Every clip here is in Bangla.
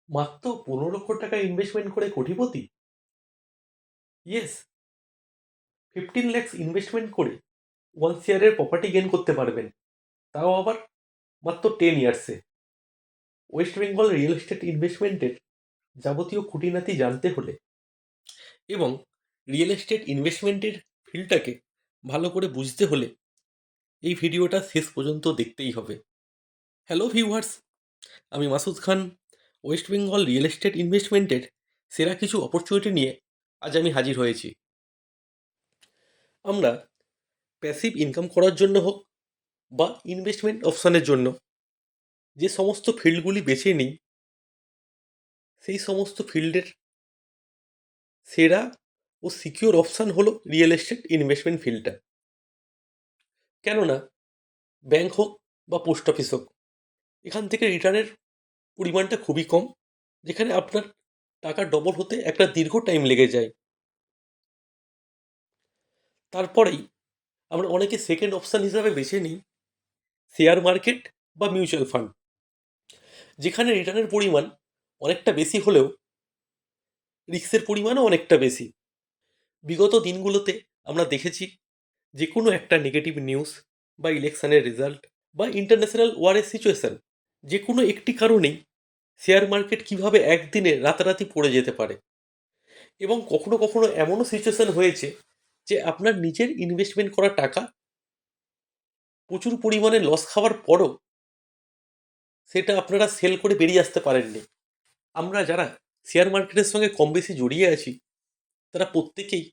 মাত্র 15 লক্ষ টাকা ইনভেস্টমেন্ট করে কোটিপতি? ইয়েস। 15 lakhs ইনভেস্টমেন্ট করে 1 year প্রপার্টি গেন করতে পারবেন, তাও আবার মাত্র 10 years। West Bengal real estate ইনভেস্টমেন্টের যাবতীয় খুঁটিনাটি জানতে হলে এবং রিয়েল এস্টেট ইনভেস্টমেন্টের ফিল্ডটাকে ভালো করে বুঝতে হলে এই ভিডিওটা শেষ পর্যন্ত দেখতেই হবে। হ্যালো ভিউয়ার্স, আমি মাসুদ খান। ওয়েস্ট বেঙ্গল রিয়েল এস্টেট ইনভেস্টমেন্টের সেরা কিছু অপরচুনিটি নিয়ে আজ আমি হাজির হয়েছি। আমরা প্যাসিভ ইনকাম করার জন্য হোক বা ইনভেস্টমেন্ট অপশানের জন্য যে সমস্ত ফিল্ডগুলি বেছে নিই, সেই সমস্ত ফিল্ডের সেরা ও সিকিউর অপশান হলো রিয়েল এস্টেট ইনভেস্টমেন্ট ফিল্ডটা। কেননা ব্যাংক হোক বা পোস্ট অফিস হোক, এখান থেকে রিটার্নের পরিমাণটা খুবই কম, যেখানে আপনার টাকা ডবল হতে একটা দীর্ঘ টাইম লেগে যায়। তারপরেই আমরা অনেকে সেকেন্ড অপশান হিসাবে বেছে নিই শেয়ার মার্কেট বা মিউচুয়াল ফান্ড, যেখানে রিটার্নের পরিমাণ অনেকটা বেশি হলেও রিস্কের পরিমাণও অনেকটা বেশি। বিগত দিনগুলোতে আমরা দেখেছি যে কোনো একটা নেগেটিভ নিউজ বা ইলেকশনের রেজাল্ট বা ইন্টারন্যাশনাল ওয়ারের সিচুয়েশন, যে কোনো একটি কারণেই শেয়ার মার্কেট কিভাবে একদিনে রাতারাতি পড়ে যেতে পারে। এবং কখনো কখনো এমনও সিচুয়েশন হয়েছে যে আপনার নিজের ইনভেস্টমেন্ট করা টাকা প্রচুর পরিমাণে লস খাওয়ার পরও সেটা আপনারা সেল করে বেরিয়ে আসতে পারেননি। আমরা যারা শেয়ার মার্কেটের সঙ্গে কম বেশি জড়িয়ে আছি, তারা প্রত্যেকেই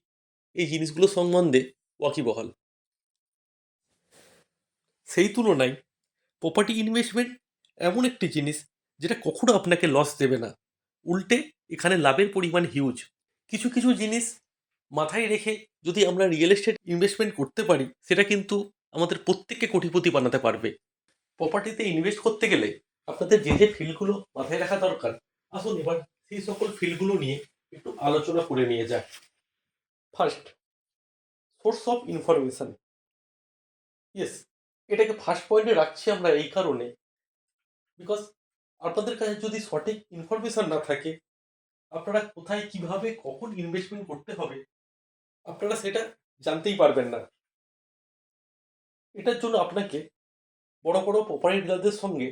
এই জিনিসগুলো সম্বন্ধে ওয়াকিবহাল। সেই তুলনায় প্রপার্টি ইনভেস্টমেন্ট এমন একটি জিনিস যেটা কখনো আপনাকে লস দেবে না, উল্টে এখানে লাভের পরিমাণ হিউজ। কিছু কিছু জিনিস মাথায় রেখে যদি আমরা রিয়েল এস্টেট ইনভেস্টমেন্ট করতে পারি, সেটা কিন্তু আমাদের প্রত্যেককে কোটিপতি বানাতে পারবে। প্রপার্টিতে ইনভেস্ট করতে গেলে আপনাদের যে যে ফিল্ডগুলো মাথায় রাখা দরকার, আসুন এবার সেই সকল ফিল্ডগুলো নিয়ে একটু আলোচনা করে নিয়ে যাক। First, source of information. Yes, এটাকে ফার্স্ট পয়েন্টে রাখছি আমরা এই কারণে, বিকজ আপনাদের কাছে যদি সঠিক ইনফরমেশন না থাকে, আপনারা কোথায় কিভাবে কখন ইনভেস্টমেন্ট করতে হবে আপনারা সেটা জানতেই পারবেন না। এটার জন্য আপনাকে বড় বড় প্রপার্টি ডিলারদের সঙ্গে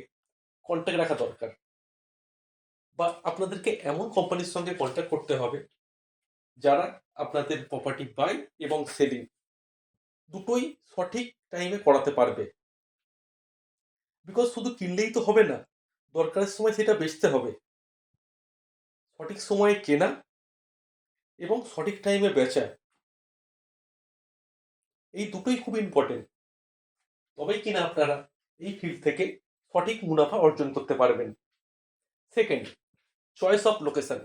কন্ট্যাক্ট রাখা দরকার, বা আপনাদেরকে এমন কোম্পানির সঙ্গে কন্ট্যাক্ট করতে হবে যারা আপনাদের প্রপার্টি বাই এবং সেলিং দুটোই সঠিক টাইমে করাতে পারবে। বিকজ শুধু কিনলেই তো হবে না, দরকারের সময় সেটা বেচতে হবে। সঠিক সময়ে কেনা এবং সঠিক টাইমে বেচা, এই দুটোই খুব ইম্পর্টেন্ট। তবেই কিনা আপনারা এই ফিল্ড থেকে সঠিক মুনাফা অর্জন করতে পারবেন। Second, choice of location.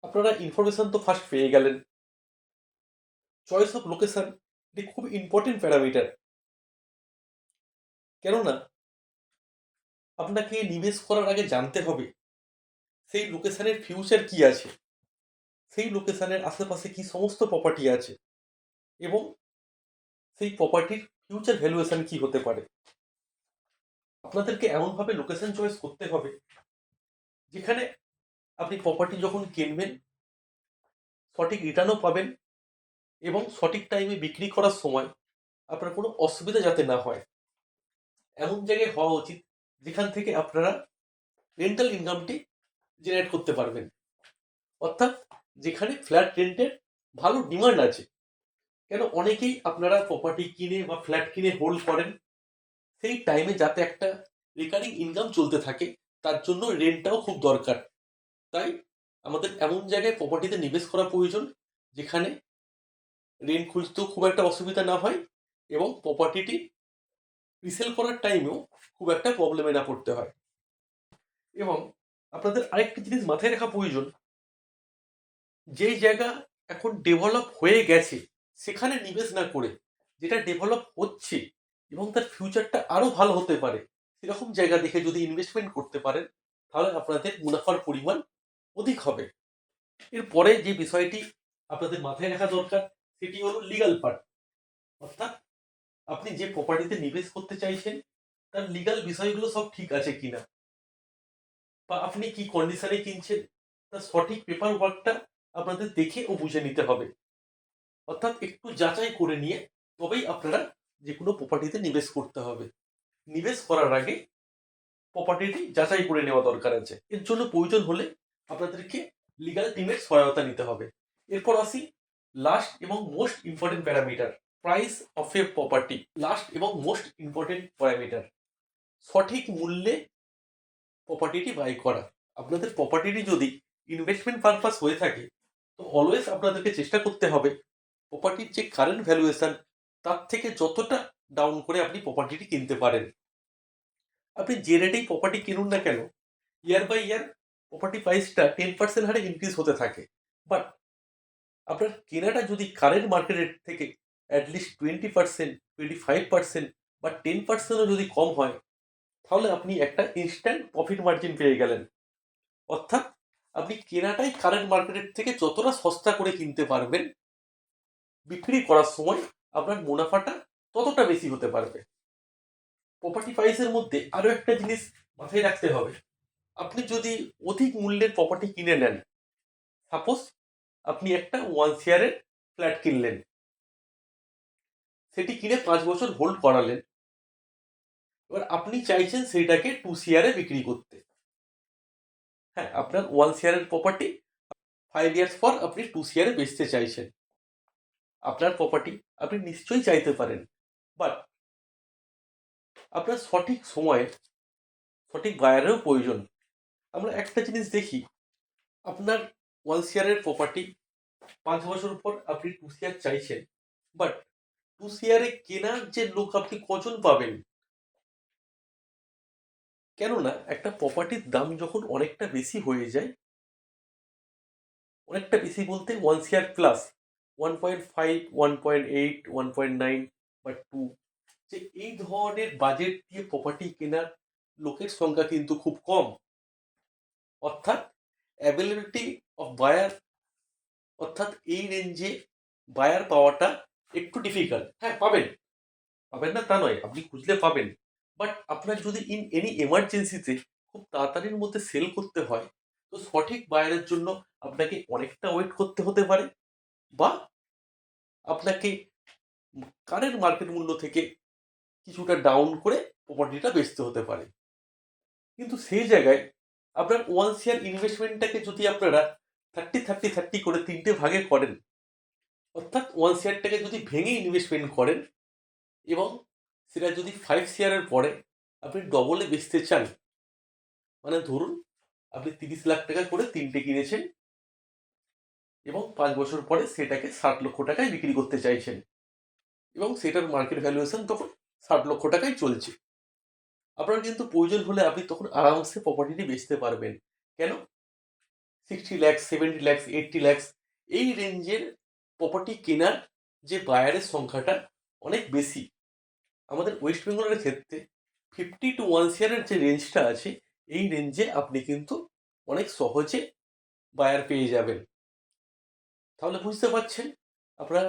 আপনারা ইনফরমেশন তো ফার্স্ট পেয়ে গেলেন, চয়েস অফ লোকেশন এটি খুব ইম্পর্টেন্ট প্যারামিটার। কেননা আপনাকে নিবেশ করার আগে জানতে হবে সেই লোকেশনের ফিউচার কি আছে, সেই লোকেশনের আশেপাশে কি সমস্ত প্রপার্টি আছে, এবং সেই প্রপার্টির ফিউচার ভ্যালুয়েশন কি হতে পারে। আপনাদেরকে এমনভাবে লোকেশন চয়েস করতে হবে যেখানে আপনি প্রপার্টি যখন কিনবেন সঠিক রিটার্নও পাবেন, এবং সঠিক টাইমে বিক্রি করার সময় আপনার কোনো অসুবিধা যাতে না হয়। এমন জায়গায় হওয়া উচিত যেখান থেকে আপনারা রেন্টাল ইনকামটি জেনারেট করতে পারবেন, অর্থাৎ যেখানে ফ্ল্যাট রেন্টের ভালো ডিমান্ড আছে। কেন অনেকেই আপনারা প্রপার্টি কিনে বা ফ্ল্যাট কিনে হোল্ড করেন সেই টাইমে যাতে একটা রিকারিং ইনকাম চলতে থাকে, তার জন্য রেন্টটাও খুব দরকার। তাই আমাদের এমন জায়গায় প্রপার্টিতে নিবেশ করা প্রয়োজন যেখানে রেন্ট খুঁজতেও খুব একটা অসুবিধা না হয়, এবং প্রপার্টিটি রিসেল করার টাইমেও খুব একটা প্রবলেমে না পড়তে হয়। এবং আপনাদের আরেকটি জিনিস মাথায় রাখা প্রয়োজন, যেই জায়গা এখন ডেভেলপ হয়ে গেছে সেখানে নিবেশ না করে যেটা ডেভেলপ হচ্ছে এবং তার ফিউচারটা আরো ভালো হতে পারে সেরকম জায়গা দেখে যদি ইনভেস্টমেন্ট করতে পারেন, তাহলে আপনাদের মুনাফার পরিমাণ অধিক হবে। এরপরে যে বিষয়টি আপনাদের মাথায় রাখা দরকার সেটি হলো লিগাল পার্ট, অর্থাৎ আপনি যে প্রপার্টিতে নিবেশ করতে চাইছেন তার লিগাল বিষয়গুলো সব ঠিক আছে কিনা। বা আপনি কি কন্ডিশনে কিনছেন তার সঠিক পেপার ওয়ার্কটা আপনাদের দেখে ও বুঝে নিতে হবে। অর্থাৎ একটু যাচাই করে নিয়ে তবেই আপনারা যে কোনো প্রপার্টিতে নিবেশ করতে হবে। নিবেশ করার আগে প্রপার্টিটি যাচাই করে নেওয়া দরকার আছে। এর জন্য প্রয়োজন হলে আপনাদেরকে লিগ্যাল টিমের সহায়তা নিতে হবে। এরপর আসি লাস্ট এবং most important parameter, price of A property. Last এবং মোস্ট ইম্পর্টেন্ট প্যারামিটার, সঠিক মূল্যে প্রপার্টিটি বাই করা। আপনাদের প্রপার্টিটি যদি ইনভেস্টমেন্ট পারপাস হয়ে থাকে তো অলওয়েজ আপনাদেরকে চেষ্টা করতে হবে প্রপার্টির যে কারেন্ট ভ্যালুয়েশন তার থেকে যতটা ডাউন করে আপনি প্রপার্টিটি কিনতে পারেন। আপনি যে রেটেই প্রপার্টি কিনুন না কেন, ইয়ার বাই ইয়ার প্রপার্টি প্রাইসটা 10% হারে ইনক্রিজ হতে থাকে। বাট আপনার কেনাটা যদি কারেন্ট মার্কেট রেট থেকে অ্যাটলিস্ট 20%, 25% বা 10%ও যদি কম হয় তাহলে আপনি একটা ইনস্ট্যান্ট প্রফিট মার্জিন পেয়ে গেলেন। অর্থাৎ আপনি কেনাটাই কারেন্ট মার্কেটের থেকে যতটা সস্তা করে কিনতে পারবেন, বিক্রি করার সময় আপনার মুনাফাটা ততটা বেশি হতে পারবে। প্রপার্টি প্রাইসের মধ্যে আরো একটা জিনিস মাথায় রাখতে হবে, আপনি যদি অধিক মূল্যের প্রপার্টি কিনে নেন, সাপোজ আপনি একটা 1 সিআরের ফ্ল্যাট কিনলেন, সেটি কিনে 5 বছর হোল্ড করালেন, এবার আপনি চাইছেন সেটাকে 2 সিআরে বিক্রি করতে। হ্যাঁ, আপনার 1 সিআরের প্রপার্টি 5 ইয়ার্স পর আপনি 2 সিআরে বেচতে চাইছেন। আপনার প্রপার্টি আপনি নিশ্চয়ই চাইতে পারেন, বাট আপনার সঠিক সময়ে সঠিক বায়ারেরও প্রয়োজন। আমরা একটা জিনিস দেখি, আপনার 1 সিআরের প্রপার্টি 5 বছর পর আপনি 2 সিআর চাইছেন, বাট 2 সিআরে কেনার যে লোক আপনি কজন পাবেন? কেননা একটা প্রপার্টির দাম যখন অনেকটা বেশি হয়ে যায়, অনেকটা বেশি বলতে 1 সিআর প্লাস 1.5, 1.8, 1.9 বা 2, যে এই ধরনের বাজেট দিয়ে প্রপার্টি কেনার লোকের সংখ্যা কিন্তু খুব কম। অর্থাৎ অ্যাভেলেবিলিটি অফ বায়ার, অর্থাৎ এই রেঞ্জে বায়ার পাওয়াটা একটু ডিফিকাল্ট। হ্যাঁ, পাবেন, পাবেন না তা নয়, আপনি খুঁজলে পাবেন। বাট আপনার যদি ইন এনি এমার্জেন্সিতে খুব তাড়াতাড়ির মধ্যে সেল করতে হয় তো সঠিক বায়ারের জন্য আপনাকে অনেকটা ওয়েট করতে হতে পারে, বা আপনাকে কারেন্ট মার্কেট মূল্য থেকে কিছুটা ডাউন করে প্রপার্টিটা বেচতে হতে পারে। কিন্তু সেই জায়গায় আপনার 1 সিআর ইনভেস্টমেন্টটাকে যদি আপনারা 30-30-30 করে 3টে ভাগে করেন, অর্থাৎ 1 সিআরটাকে যদি ভেঙে ইনভেস্টমেন্ট করেন এবং সেটা যদি 5 সিআরের পরে আপনি ডবলে বেচতে চান, মানে ধরুন আপনি 30 লাখ টাকা করে 3টে কিনেছেন এবং 5 বছর পরে সেটাকে 60 লক্ষ টাকায় বিক্রি করতে চাইছেন এবং সেটার মার্কেট ভ্যালুয়েশন তখন 60 লক্ষ টাকায় চলছে। আপনার কিন্তু প্রয়োজন হলে আপনি তখন আরামসে প্রপার্টিটি বেচতে পারবেন। কেন? 60 লাখ, 70 লাখ, 80 লাখ এই রেঞ্জের প্রপার্টি কেনার যে বায়ারের সংখ্যাটা অনেক বেশি। আমাদের ওয়েস্ট বেঙ্গলের ক্ষেত্রে 50 to 1 সিআরের যে রেঞ্জটা আছে এই রেঞ্জে আপনি কিন্তু অনেক সহজে বায়ার পেয়ে যাবেন। তাহলে বুঝতে পারছেন, আপনারা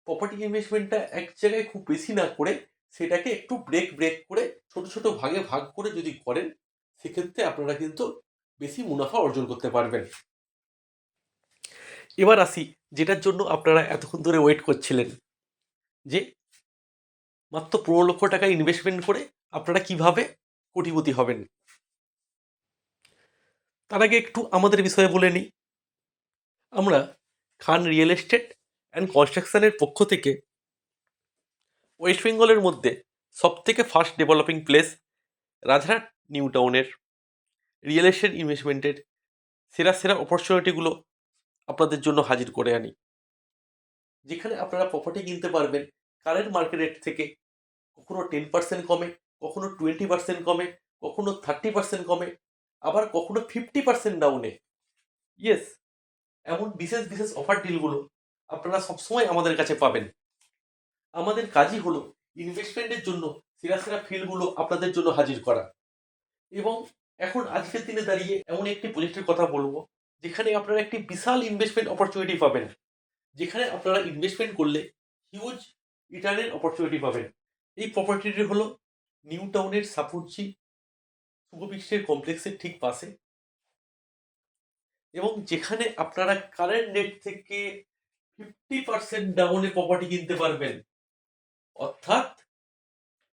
প্রপার্টি ইনভেস্টমেন্টটা এক জায়গায় খুব বেশি না করে সেটাকে একটু ব্রেক করে ছোট ছোট ভাগে ভাগ করে যদি করেন, সেক্ষেত্রে আপনারা কিন্তু বেশি মুনাফা অর্জন করতে পারবেন। এবার আসি যেটার জন্য আপনারা এতক্ষণ ধরে ওয়েট করছিলেন, যে মাত্র 15 লক্ষ টাকা ইনভেস্টমেন্ট করে আপনারা কিভাবে কোটিপতি হবেন। তার আগে একটু আমাদের বিষয়ে বলে নিই। আমরা খান রিয়েল এস্টেট অ্যান্ড কনস্ট্রাকশনের পক্ষ থেকে ওয়েস্ট বেঙ্গলের মধ্যে সবথেকে fast developing place Rajhat new টাউনের রিয়েল এস্টেট ইনভেস্টমেন্টের সেরা সেরা অপরচুনিটিগুলো আপনাদের জন্য হাজির করে আনি, যেখানে আপনারা প্রপার্টি কিনতে পারবেন কারেন্ট মার্কেট রেট থেকে কখনো 10% কমে, কখনো 20% কমে, কখনো 30% কমে, আবার কখনো 50% ডাউনে। ইয়েস, এমন বিশেষ বিশেষ অফার ডিলগুলো আপনারা সবসময় আমাদের কাছে পাবেন। আমাদের কাজই হলো ইনভেস্টমেন্টের জন্য সেরা সেরা ফিল্ডগুলো আপনাদের জন্য হাজির করা। এবং এখন আজকের দিনে দাঁড়িয়ে এমন একটি প্রজেক্টের কথা বলবো যেখানে আপনারা একটি বিশাল ইনভেস্টমেন্ট অপরচুনিটি পাবেন, যেখানে আপনারা ইনভেস্টমেন্ট করলে হিউজ রিটার্নের অপরচুনিটি পাবেন। এই প্রপার্টিটি হলো নিউ টাউনের সাপুরজি শুভবৃষ্টির কমপ্লেক্সের ঠিক পাশে এবং যেখানে আপনারা কারেন্ট রেট থেকে 50% ডাউনে প্রপার্টি কিনতে পারবেন, অর্থাৎ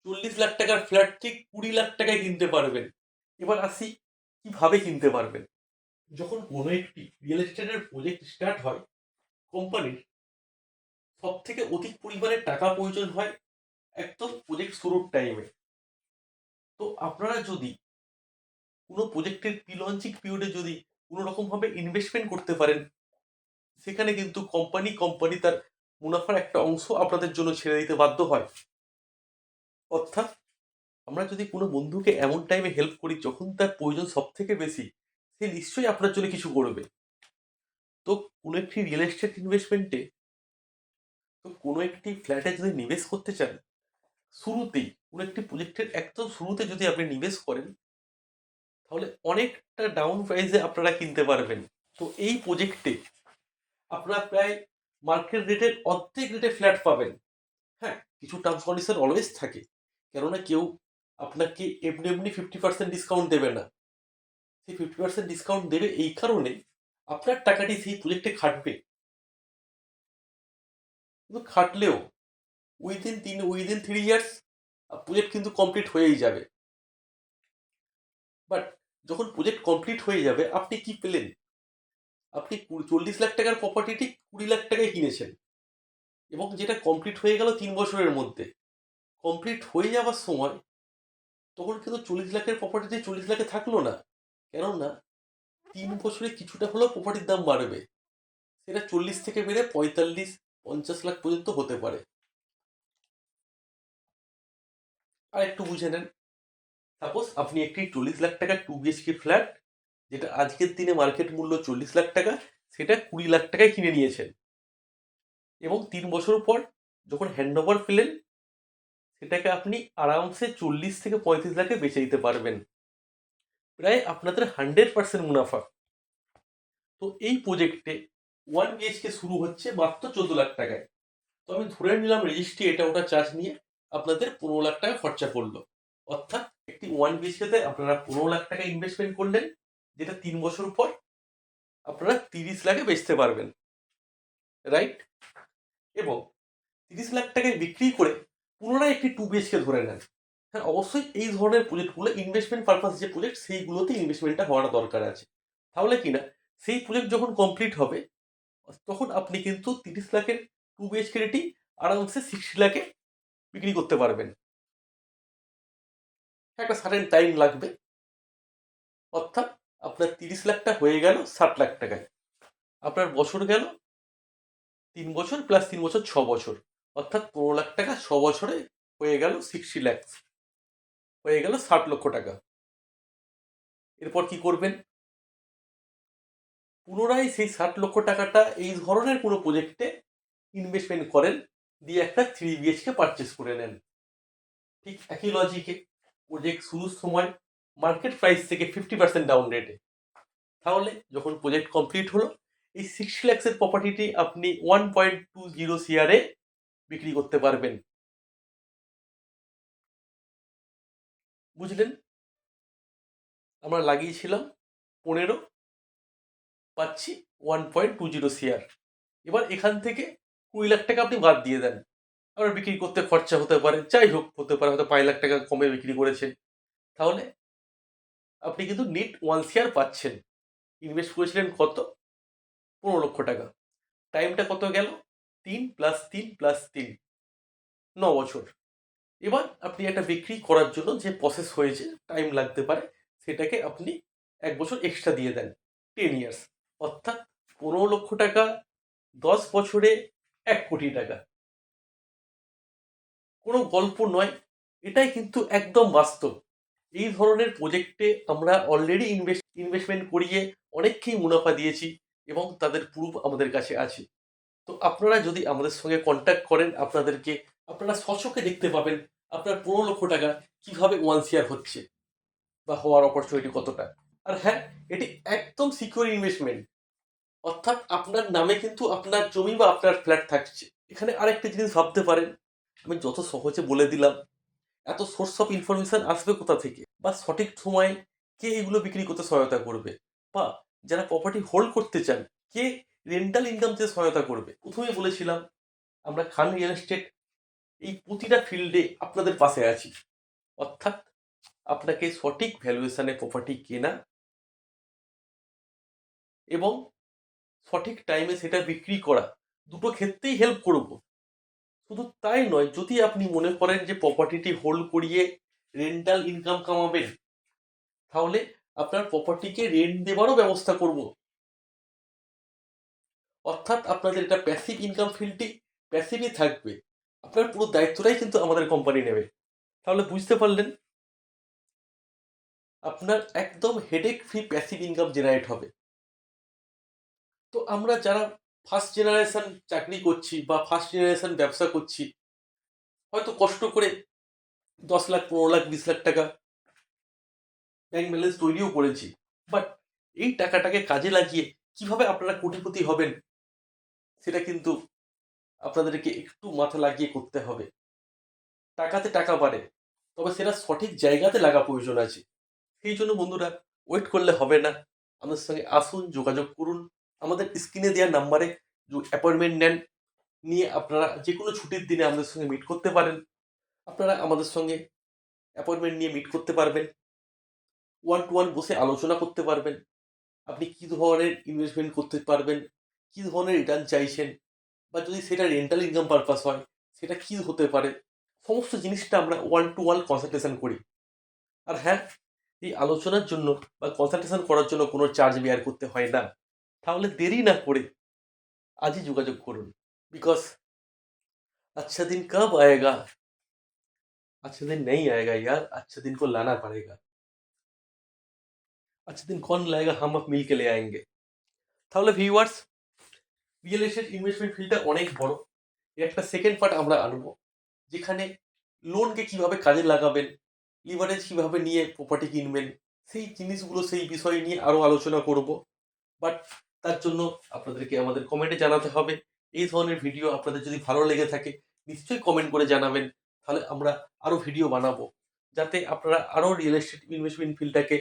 40 লাখ টাকার ফ্ল্যাটকে 20 লাখ টাকায় কিনতে পারবেন। এবার আসি কিভাবে কিনতে পারবেন। যখন কোনো একটি রিয়েল এস্টেটের প্রজেক্ট স্টার্ট হয়, কোম্পানির সব থেকে অধিক পরিমাণে টাকা প্রয়োজন হয় একদম প্রজেক্ট শুরুর টাইমে। তো আপনারা যদি কোনো প্রজেক্টের প্রি লঞ্চিং পিরিয়ডে যদি কোনো রকম ভাবে ইনভেস্টমেন্ট করতে পারেন, সেখানে কিন্তু কোম্পানি তার মুনাফার একটা অংশ আপনাদের জন্য ছেড়ে দিতে বাধ্য হয়। অর্থাৎ আমরা যদি কোনো বন্ধুকে এমন টাইমে হেল্প করি যখন তার প্রয়োজন সব থেকে বেশি, সে নিশ্চয়ই আপনার জন্য কিছু করবে। তো কোনো একটি রিয়েল এস্টেট ইনভেস্টমেন্টে, তো কোনো একটি ফ্ল্যাটে যদি নিবেশ করতে চান, শুরুতেই কোনো একটি প্রজেক্টের একদম শুরুতে যদি আপনি নিবেশ করেন, তাহলে অনেকটা ডাউন প্রাইসে আপনারা কিনতে পারবেন। তো এই প্রজেক্টে আপনারা প্রায় মার্কেট রেটের অর্ধেক রেটে ফ্ল্যাট পাবেন। হ্যাঁ, কিছু টার্মস কন্ডিশন অলওয়েজ থাকে, কেননা কেউ আপনাকে এমনি এমনি 50% ডিসকাউন্ট দেবে না। সেই 50% ডিসকাউন্ট দেবে এই কারণে আপনার টাকাটি সেই প্রজেক্টে খাটবে, কিন্তু খাটলেও উইদিন 3 ইয়ার্স প্রজেক্ট কিন্তু কমপ্লিট হয়েই যাবে। বাট যখন প্রজেক্ট কমপ্লিট হয়ে যাবে, আপনি কি পেলেন? আপনি 40 লাখ টাকার প্রপার্টিটি 20 লাখ টাকায় কিনেছেন, এবং যেটা কমপ্লিট হয়ে গেল 3 বছরের মধ্যে। কমপ্লিট হয়ে যাওয়ার সময় তখন কিন্তু 40 লাখের প্রপার্টিতে 40 লাখে থাকলো না, কেননা 3 বছরে কিছুটা হলেও প্রপার্টির দাম বাড়বে। সেটা 40 থেকে বেড়ে 45-50 লাখ পর্যন্ত হতে পারে। আর একটু বুঝে নেন, সাপোজ আপনি একটি 40 লাখ টাকার 2 বিএইচকে ফ্ল্যাট, যেটা আজকের দিনে মার্কেট মূল্য 40 লাখ টাকা, সেটা 20 লাখ টাকায় কিনে নিয়েছেন, এবং 3 বছর পর যখন হ্যান্ড ওভার পেলেন, সেটাকে আপনি আরামসে 40 থেকে 35 লাখে বেচে দিতে পারবেন, প্রায় আপনাদের 100% মুনাফা। তো এই প্রজেক্টে 1 বিএইচকে শুরু হচ্ছে মাত্র 14 লাখ টাকায়। তো আমি ধরে নিলাম রেজিস্ট্রি এটা ওটা চার্জ নিয়ে আপনাদের 15 লাখ টাকা খরচা করলো। অর্থাৎ একটি 1 বিএইচকেতে আপনারা 15 লাখ টাকা ইনভেস্টমেন্ট করলেন, যেটা 3 বছর পর আপনারা 30 লাখে বেচতে পারবেন, রাইট? এবং 30 লাখ টাকায় বিক্রি করে পুনরায় একটি 2 বিএইচকে ধরে নেন। হ্যাঁ, অবশ্যই এই ধরনের প্রজেক্টগুলো ইনভেস্টমেন্ট পারপাস যে প্রজেক্ট, সেইগুলোতে ইনভেস্টমেন্টটা হওয়াটা দরকার আছে। তাহলে কিনা সেই প্রজেক্ট যখন কমপ্লিট হবে, তখন আপনি কিন্তু 30 লাখের 2 বিএইচকে রেটি আরামসে 60 লাখে বিক্রি করতে পারবেন। একটা সার্টেন টাইম লাগবে, অর্থাৎ আপনার 30 লাখটা হয়ে গেল 60 লাখ টাকায়, আপনার বছর গেল 3 বছর প্লাস 3 বছর 6 বছর, অর্থাৎ 15 লাখ টাকা 6 বছরে হয়ে গেল 60 লাখ, হয়ে গেল 60 লক্ষ টাকা। এরপর কি করবেন? পুনরায় সেই 60 লক্ষ টাকাটা এই ধরনের কোনো প্রজেক্টে ইনভেস্টমেন্ট করেন, দিয়ে একটা 3 বিএইচকে পারচেস করে নেন। ঠিক একই লজিকে প্রজেক্ট শুরুর সময় মার্কেট প্রাইস থেকে 50% ডাউন রেটে, তাহলে যখন প্রজেক্ট কমপ্লিট হলো, এই 60 লাখের প্রপার্টিটি আপনি 1.20 সিআরে বিক্রি করতে পারবেন। বুঝলেন? আমরা লাগিয়েছিলাম 15, পাচ্ছি 1.20 সিআর। এবার এখান থেকে 20 লাখ টাকা আপনি বাদ দিয়ে দেন, আবার বিক্রি করতে খরচা হতে পারে, যাই হোক হতে পারে, হয়তো 5 লাখ টাকা কমে বিক্রি করেছেন, তাহলে আপনি কিন্তু নেট 1 সিআর পাচ্ছেন। ইনভেস্ট করেছিলেন কত? 15 লক্ষ টাকা। টাইমটা কত গেল? 3 + 3 + 3, 9 বছর। এবার আপনি একটা বিক্রি করার জন্য যে প্রসেস হয়েছে, টাইম লাগতে পারে, সেটাকে আপনি 1 বছর এক্সট্রা দিয়ে দেন, 10 ইয়ার্স। অর্থাৎ 15 লক্ষ টাকা 10 বছরে 1 কোটি টাকা। কোনো গল্প নয়, এটাই কিন্তু একদম বাস্তব। এই ধরনের প্রজেক্টে আমরা অলরেডি ইনভেস্টমেন্ট করিয়ে অনেককেই মুনাফা দিয়েছি, এবং তাদের প্রুফ আমাদের কাছে আছে। তো আপনারা যদি আমাদের সঙ্গে কন্ট্যাক্ট করেন, আপনারা স্বচক্ষে দেখতে পাবেন আপনার 15 লক্ষ টাকা কিভাবে 1 সিআর হচ্ছে, বা হওয়ার অপরচুনিটি কতটা। আর হ্যাঁ, এটি একদম সিকিউর ইনভেস্টমেন্ট, অর্থাৎ আপনার নামে কিন্তু আপনার জমি বা আপনার ফ্ল্যাট থাকছে। এখানে আরেকটা জিনিস ভাবতে পারেন, আমি যত সহজে বলে দিলাম, এত সোর্স অফ ইনফরমেশন আসবে কোথা থেকে, বা সঠিক সময় কে এগুলো বিক্রি করতে সহায়তা করবে, বা যারা প্রপার্টি হোল্ড করতে চান, কে রেন্টাল ইনকাম যে সহায়তা করবে। প্রথমে বলেছিলাম আমরা খান রিয়েল এস্টেট এই প্রতিটা ফিল্ডে আপনাদের পাশে আছি, অর্থাৎ আপনাকে সঠিক ভ্যালুয়েশনে প্রপার্টি কেনা এবং সঠিক টাইমে সেটা বিক্রি করা, দুটো ক্ষেত্রেই হেল্প করব। শুধু তাই নয়, যদি আপনি মনে করেন যে প্রপার্টিটি হোল্ড করিয়ে রেন্টাল ইনকাম কামাবেন, তাহলে আপনার প্রপার্টিকে রেন্ট দেওয়ারও ব্যবস্থা করব। অর্থাৎ আপনাদের এটা প্যাসিভ ইনকাম ফিল্ডটি প্যাসিভই থাকবে, আপনার পুরো দায়িত্বটাই কিন্তু আমাদের কোম্পানি নেবে। তাহলে বুঝতে পারলেন, আপনার একদম headache free passive income generate হবে। তো আমরা যারা ফার্স্ট জেনারেশন চাকরি করছি বা ফার্স্ট জেনারেশন ব্যবসা করছি, হয়তো কষ্ট করে 10 লাখ 15 লাখ 20 লাখ টাকা ব্যাংক ব্যালেন্স তৈরিও করেছি, বাট এই টাকাটাকে কাজে লাগিয়ে কিভাবে আপনারা কোটিপতি হবেন সেটা কিন্তু আপনাদেরকে একটু মাথা লাগিয়ে করতে হবে। টাকাতে টাকা বাড়ে, তবে সেটা সঠিক জায়গাতে লাগা প্রয়োজন আছে। সেই জন্য বন্ধুরা, ওয়েট করলে হবে না, আমাদের সঙ্গে আসুন, যোগাযোগ করুন। আমাদের স্ক্রিনে দেওয়া নাম্বারে অ্যাপয়েন্টমেন্ট নেন, নিয়ে আপনারা যে কোনো ছুটির দিনে আমাদের সঙ্গে মিট করতে পারেন। আপনারা আমাদের সঙ্গে অ্যাপয়েন্টমেন্ট নিয়ে মিট করতে পারবেন, 1 to 1 বসে আলোচনা করতে পারবেন। আপনি কী ধরনের ইনভেস্টমেন্ট করতে পারবেন, কী ধরনের রিটার্ন চাইছেন, বা যদি সেটা রেন্টাল ইনকাম পারপাস হয় সেটা কী হতে পারে, সমস্ত জিনিসটা আমরা 1 to 1 কনসালটেশন করি। আর হ্যাঁ, এই আলোচনার জন্য বা কনসালটেশন করার জন্য কোনো চার্জ বেয়ার করতে হয় না। তাহলে দেরি না করে আজই যোগাযোগ করুন, বিকজ अच्छा दिन कब आएगा, अच्छा दिन नहीं आएगा यार, अच्छा दिन को लाना पड़ेगा। अच्छा दिन कौन लाएगा, हम अब मिल के ले आएंगे। তাহলে ভিউয়ার্স, রিয়েল এস্টেট ইনভেস্টমেন্ট ফিল্ডটা অনেক বড়। এর একটা সেকেন্ড পার্ট আমরা আনবো, যেখানে লোনকে কিভাবে কাজে লাগাবেন, লিভারেজ কিভাবে নিয়ে প্রপার্টি কিনবেন, সেই জিনিসগুলো, সেই বিষয় নিয়ে আরো আলোচনা করব। বাট তার জন্য আপনাদেরকে আমাদের কমেন্টে জানাতে হবে। এই ধরনের ভিডিও আপনাদের যদি ভালো লেগে থাকে নিশ্চয়ই কমেন্ট করে জানাবেন, তাহলে আমরা আরো ভিডিও বানাবো, যাতে আপনারা আরো রিয়েল এস্টেট ইনভেস্টমেন্ট ফিল্ডটাকে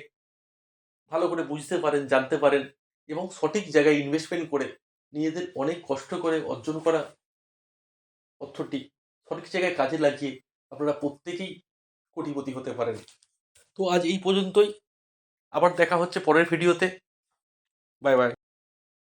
ভালো করে বুঝতে পারেন, জানতে পারেন, এবং সঠিক জায়গায় ইনভেস্টমেন্ট করে নিজেদের অনেক কষ্ট করে অর্জন করা অর্থটি সঠিক জায়গায় কাজে লাগিয়ে আপনারা প্রত্যেকেই কোটিপতি হতে পারেন। তো আজ এই পর্যন্তই, আবার দেখা হচ্ছে পরের ভিডিওতে। Bye bye.